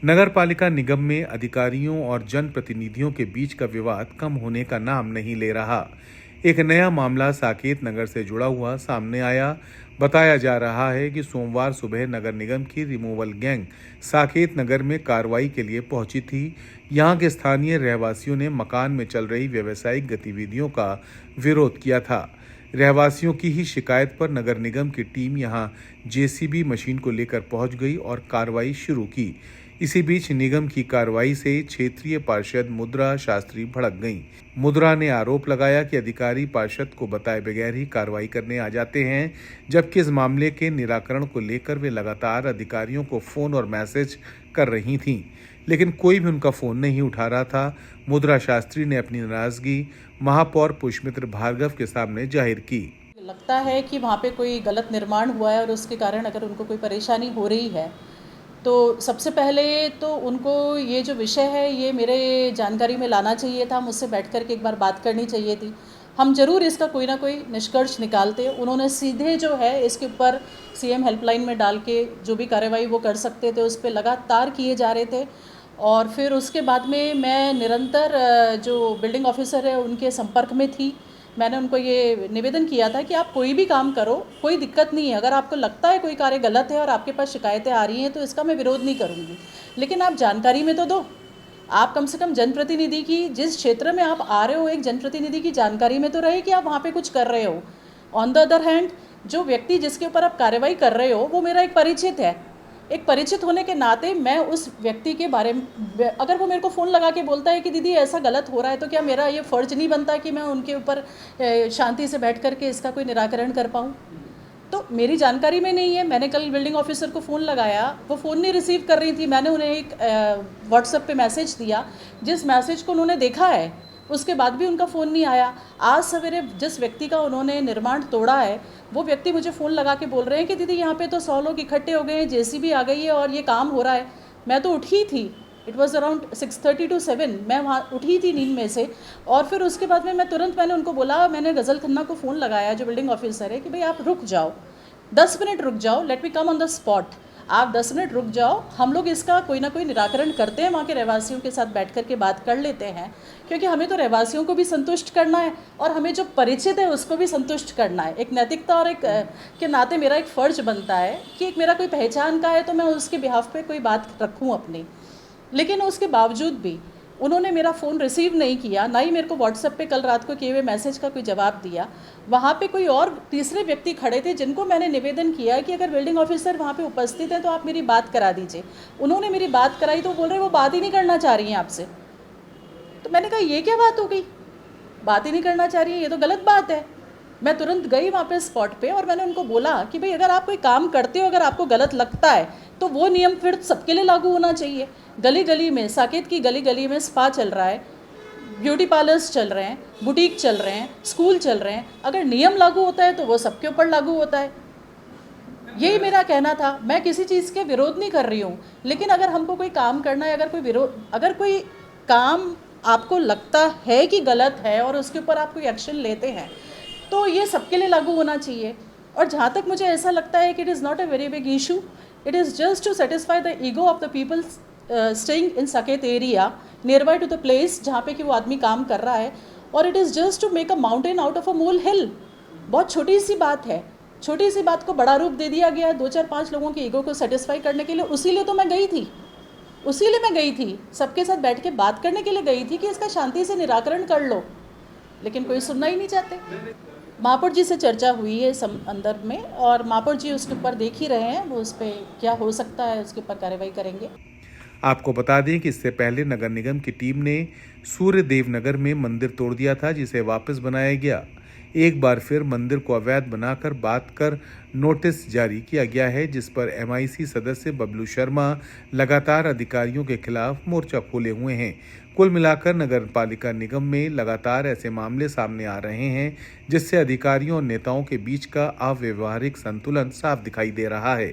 नगर पालिका निगम में अधिकारियों और जनप्रतिनिधियों के बीच का विवाद कम होने का नाम नहीं ले रहा। एक नया मामला साकेत नगर से जुड़ा हुआ सामने आया। बताया जा रहा है कि सोमवार सुबह नगर निगम की रिमूवल गैंग साकेत नगर में कार्रवाई के लिए पहुंची थी। यहां के स्थानीय रहवासियों ने मकान में चल रही व्यावसायिक गतिविधियों का विरोध किया था। रहवासियों की ही शिकायत पर नगर निगम की टीम यहां जेसीबी मशीन को लेकर पहुंच गई और कार्रवाई शुरू की। इसी बीच निगम की कार्रवाई से क्षेत्रीय पार्षद मुद्रा शास्त्री भड़क गईं। मुद्रा ने आरोप लगाया कि अधिकारी पार्षद को बताए बगैर ही कार्रवाई करने आ जाते हैं, जबकि इस मामले के निराकरण को लेकर वे लगातार अधिकारियों को फोन और मैसेज कर रही थीं, लेकिन कोई भी उनका फोन नहीं उठा रहा था। मुद्रा शास्त्री ने अपनी नाराजगी महापौर पुष्पमित्र भार्गव के सामने जाहिर की। लगता है कि वहाँ पे कोई गलत निर्माण हुआ है और उसके कारण अगर उनको कोई परेशानी हो रही है तो सबसे पहले तो उनको ये जो विषय है ये मेरे जानकारी में लाना चाहिए था, मुझसे बैठ कर के एक बार बात करनी चाहिए थी। हम ज़रूर इसका कोई ना कोई निष्कर्ष निकालते। उन्होंने सीधे जो है इसके ऊपर सीएम हेल्पलाइन में डाल के जो भी कार्रवाई वो कर सकते थे उस पर लगातार किए जा रहे थे। और फिर उसके बाद में मैं निरंतर जो बिल्डिंग ऑफिसर है उनके संपर्क में थी। मैंने उनको ये निवेदन किया था कि आप कोई भी काम करो, कोई दिक्कत नहीं है। अगर आपको लगता है कोई कार्य गलत है और आपके पास शिकायतें आ रही हैं तो इसका मैं विरोध नहीं करूँगी, लेकिन आप जानकारी में तो दो। आप कम से कम जनप्रतिनिधि की, जिस क्षेत्र में आप आ रहे हो, एक जनप्रतिनिधि की जानकारी में तो रहे कि आप वहाँ पे कुछ कर रहे हो। ऑन द अदर हैंड, जो व्यक्ति जिसके ऊपर आप कार्रवाई कर रहे हो वो मेरा एक परिचित है। एक परिचित होने के नाते मैं उस व्यक्ति के बारे में, अगर वो मेरे को फ़ोन लगा के बोलता है कि दीदी ऐसा गलत हो रहा है, तो क्या मेरा ये फ़र्ज नहीं बनता कि मैं उनके ऊपर शांति से बैठ कर के इसका कोई निराकरण कर पाऊँ? तो मेरी जानकारी में नहीं है। मैंने कल बिल्डिंग ऑफिसर को फ़ोन लगाया, वो फ़ोन नहीं रिसीव कर रही थी। मैंने उन्हें एक व्हाट्सएप पे मैसेज दिया, जिस मैसेज को उन्होंने देखा है उसके बाद भी उनका फ़ोन नहीं आया। आज सवेरे जिस व्यक्ति का उन्होंने निर्माण तोड़ा है वो व्यक्ति मुझे फ़ोन लगा के बोल रहे हैं कि दीदी यहाँ पे तो 100 लोग इकट्ठे हो गए हैं, जेसीबी आ गई है और ये काम हो रहा है। मैं तो उठी थी, इट वॉज़ अराउंड 6:30 to 7, मैं वहाँ उठी थी नींद में से। और फिर उसके बाद में मैं तुरंत मैंने उनको बोला, मैंने गज़ल खन्ना को फ़ोन लगाया जो बिल्डिंग ऑफिसर है, कि भाई आप रुक जाओ, 10 मिनट रुक जाओ, let me come on the spot. आप 10 मिनट रुक जाओ, हम लोग इसका कोई ना कोई निराकरण करते हैं, वहाँ के रहवासियों के साथ बैठ कर के बात कर लेते हैं, क्योंकि हमें तो रहवासियों को भी संतुष्ट करना है और हमें जो परिचित है उसको भी संतुष्ट करना है। एक नैतिकता और एक के नाते मेरा एक फ़र्ज बनता है कि एक मेरा कोई पहचान का है तो मैं उसके बिहाफ पे कोई बात रखूँ अपनी। लेकिन उसके बावजूद भी उन्होंने मेरा फ़ोन रिसीव नहीं किया, ना ही मेरे को व्हाट्सएप पे कल रात को किए हुए मैसेज का कोई जवाब दिया। वहाँ पे कोई और तीसरे व्यक्ति खड़े थे जिनको मैंने निवेदन किया कि अगर बिल्डिंग ऑफिसर वहाँ पे उपस्थित हैं तो आप मेरी बात करा दीजिए। उन्होंने मेरी बात कराई तो बोल रहे वो बात ही नहीं करना चाह रही हैं आपसे। तो मैंने कहा ये क्या बात हो गई, बात ही नहीं करना चाह रही है, ये तो गलत बात है। मैं तुरंत गई वहाँ पे स्पॉट पे और मैंने उनको बोला कि भाई अगर आप कोई काम करते हो, अगर आपको गलत लगता है तो वो नियम फिर सबके लिए लागू होना चाहिए। गली गली में, साकेत की गली गली में स्पा चल रहा है, ब्यूटी पार्लर्स चल रहे हैं, बुटीक चल रहे हैं, स्कूल चल रहे हैं। अगर नियम लागू होता है तो वो सबके ऊपर लागू होता है। यही मेरा कहना था। मैं किसी चीज़ के विरोध नहीं कर रही हूँ, लेकिन अगर हमको कोई काम करना है, अगर कोई काम आपको लगता है कि गलत है और उसके ऊपर आप कोई एक्शन लेते हैं तो ये सबके लिए लागू होना चाहिए। और जहाँ तक मुझे ऐसा लगता है कि it is not a very big issue, it is just to satisfy the ego of the people staying in Saket area nearby to the place जहाँ पे कि वो आदमी काम कर रहा है। और it is just to make a mountain out of a molehill. बहुत छोटी सी बात है, छोटी सी बात को बड़ा रूप दे दिया गया 2-4-5 लोगों के ईगो को सेटिस्फाई करने के लिए। उसी लिए तो मैं गई थी, सबके साथ बैठ के बात करने के लिए गई थी कि इसका शांति से निराकरण कर लो, लेकिन कोई सुनना ही नहीं चाहते। महापौर जी से चर्चा हुई है इस संदर्भ में और महापौर जी उसके ऊपर देख ही रहे हैं, वो उस पर क्या हो सकता है उसके ऊपर कार्रवाई करेंगे। आपको बता दें कि इससे पहले नगर निगम की टीम ने सूर्यदेव नगर में मंदिर तोड़ दिया था, जिसे वापस बनाया गया। एक बार फिर मंदिर को अवैध बनाकर बात कर नोटिस जारी किया गया है, जिस पर एमआईसी सदस्य बबलू शर्मा लगातार अधिकारियों के खिलाफ मोर्चा खोले हुए हैं। कुल मिलाकर नगर पालिका निगम में लगातार ऐसे मामले सामने आ रहे हैं, जिससे अधिकारियों और नेताओं के बीच का अव्यवहारिक संतुलन साफ दिखाई दे रहा है।